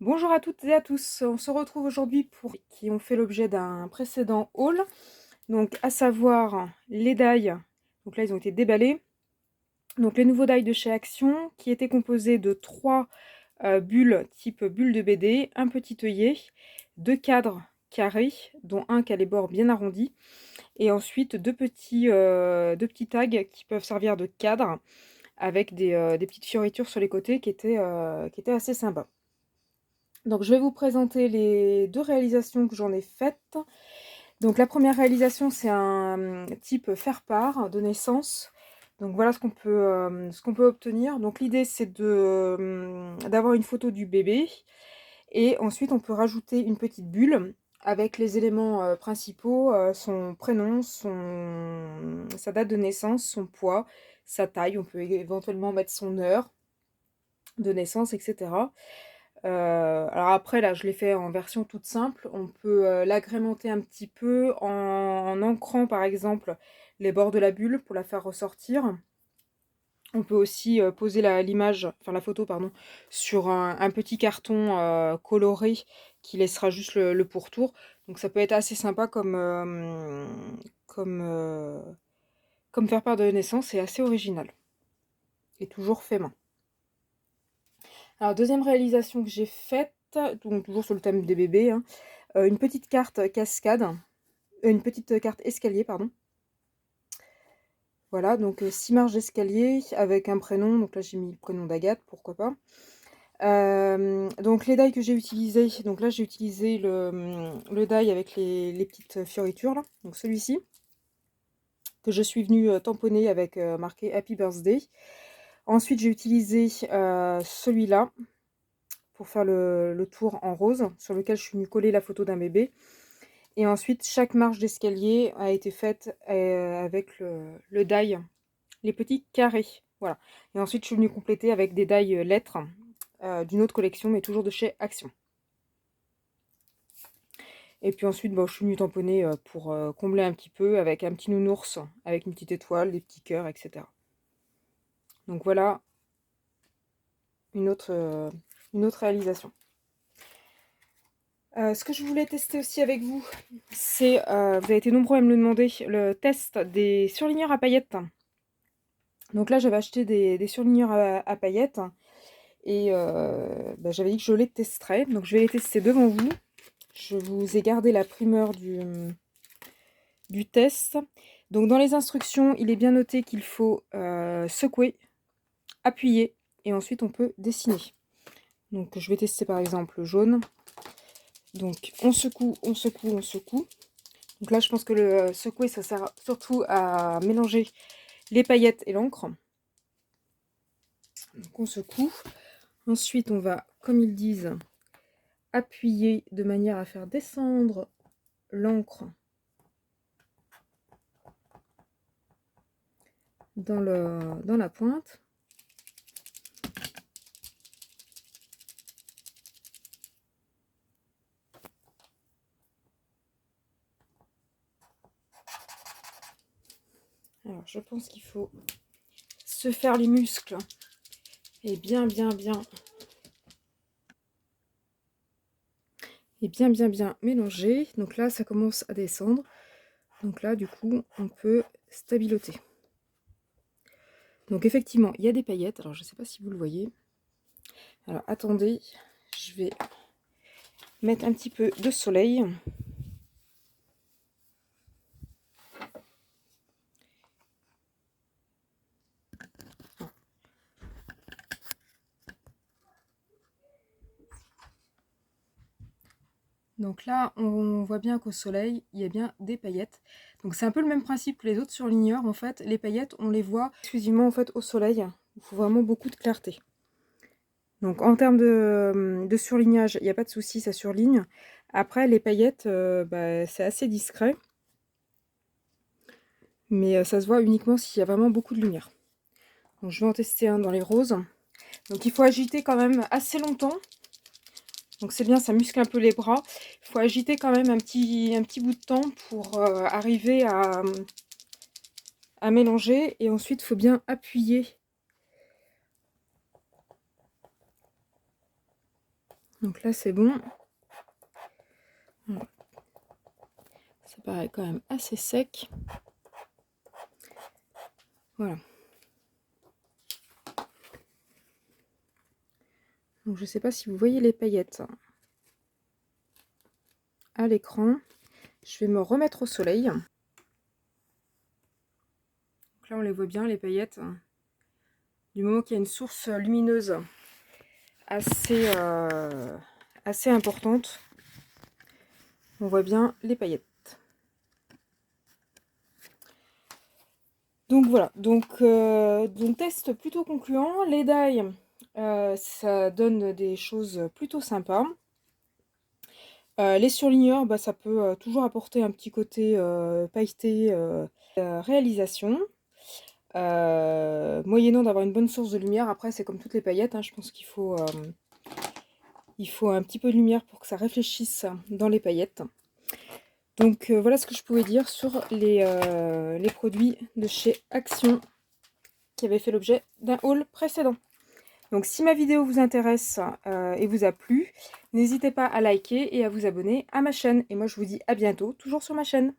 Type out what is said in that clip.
Bonjour à toutes et à tous, on se retrouve aujourd'hui pour qui ont fait l'objet d'un précédent haul, donc à savoir les die, donc là ils ont été déballés, donc les nouveaux die de chez Action qui étaient composés de 3 bulles type bulle de BD, un petit œillet, 2 cadres carrés, dont un qui a les bords bien arrondis, et ensuite deux petits tags qui peuvent servir de cadre avec des petites fioritures sur les côtés qui étaient assez sympas. Donc je vais vous présenter les 2 réalisations que j'en ai faites. Donc la première réalisation, c'est un type faire-part de naissance. Donc voilà ce qu'on peut obtenir. Donc l'idée, c'est d'avoir une photo du bébé et ensuite on peut rajouter une petite bulle avec les éléments, principaux, son prénom, sa date de naissance, son poids, sa taille. On peut éventuellement mettre son heure de naissance et cetera. Alors après là, je l'ai fait en version toute simple. On peut, l'agrémenter un petit peu en ancrant par exemple les bords de la bulle pour la faire ressortir. On peut aussi, poser la photo pardon, sur un petit carton, coloré qui laissera juste le pourtour. Donc ça peut être assez sympa comme faire part de naissance et assez original et toujours fait main. Alors deuxième réalisation que j'ai faite, donc toujours sur le thème des bébés, hein, une petite carte cascade, une petite carte escalier, pardon. Voilà, donc 6 marches d'escalier avec un prénom, donc là j'ai mis le prénom d'Agathe, pourquoi pas. Donc les die que j'ai utilisés, donc là j'ai utilisé le die avec les petites fioritures là, donc celui-ci, que je suis venue tamponner avec marqué Happy Birthday. Ensuite j'ai utilisé celui-là pour faire le tour en rose, sur lequel je suis venue coller la photo d'un bébé. Et ensuite, chaque marche d'escalier a été faite avec le die, les petits carrés. Voilà. Et ensuite, je suis venue compléter avec des die lettres d'une autre collection, mais toujours de chez Action. Et puis ensuite, bon, je suis venue tamponner pour combler un petit peu avec un petit nounours, avec une petite étoile, des petits cœurs, etc. Donc voilà une autre réalisation. Ce que je voulais tester aussi avec vous, c'est, vous avez été nombreux à me le demander, le test des surligneurs à paillettes. Donc là, j'avais acheté des surligneurs à paillettes et bah, j'avais dit que je les testerais. Donc je vais les tester devant vous. Je vous ai gardé la primeur du test. Donc dans les instructions, il est bien noté qu'il faut secouer, appuyer et ensuite on peut dessiner. Donc je vais tester par exemple le jaune. Donc on secoue, on secoue, on secoue. Donc là, je pense que le secouer, ça sert surtout à mélanger les paillettes et l'encre. Donc on secoue. Ensuite, on va, comme ils disent, appuyer de manière à faire descendre l'encre dans la pointe. Alors, je pense qu'il faut se faire les muscles et bien mélanger. Donc là, ça commence à descendre. Donc là, du coup, on peut stabiloter. Donc effectivement, il y a des paillettes. Alors, je ne sais pas si vous le voyez. Alors, attendez, je vais mettre un petit peu de soleil. Donc là, on voit bien qu'au soleil, il y a bien des paillettes. Donc c'est un peu le même principe que les autres surligneurs. En fait, les paillettes, on les voit exclusivement en fait, au soleil. Il faut vraiment beaucoup de clarté. Donc en termes de surlignage, il n'y a pas de souci, ça surligne. Après, les paillettes, bah, c'est assez discret. Mais ça se voit uniquement s'il y a vraiment beaucoup de lumière. Donc je vais en tester un dans les roses. Donc il faut agiter quand même assez longtemps. Donc c'est bien, ça muscle un peu les bras. Il faut agiter quand même un petit bout de temps pour arriver à mélanger. Et ensuite, il faut bien appuyer. Donc là c'est bon. Ça paraît quand même assez sec. Voilà. Donc je ne sais pas si vous voyez les paillettes à l'écran. Je vais me remettre au soleil. Donc là on les voit bien les paillettes. Du moment qu'il y a une source lumineuse assez importante, on voit bien les paillettes. Donc voilà, donc test plutôt concluant. Les die, ça donne des choses plutôt sympas. Les surligneurs, bah, ça peut toujours apporter un petit côté pailleté réalisation. Moyennant d'avoir une bonne source de lumière. Après, c'est comme toutes les paillettes, hein, je pense qu'il faut un petit peu de lumière pour que ça réfléchisse dans les paillettes. Donc voilà ce que je pouvais dire sur les produits de chez Action qui avaient fait l'objet d'un haul précédent. Donc si ma vidéo vous intéresse et vous a plu, n'hésitez pas à liker et à vous abonner à ma chaîne. Et moi je vous dis à bientôt, toujours sur ma chaîne.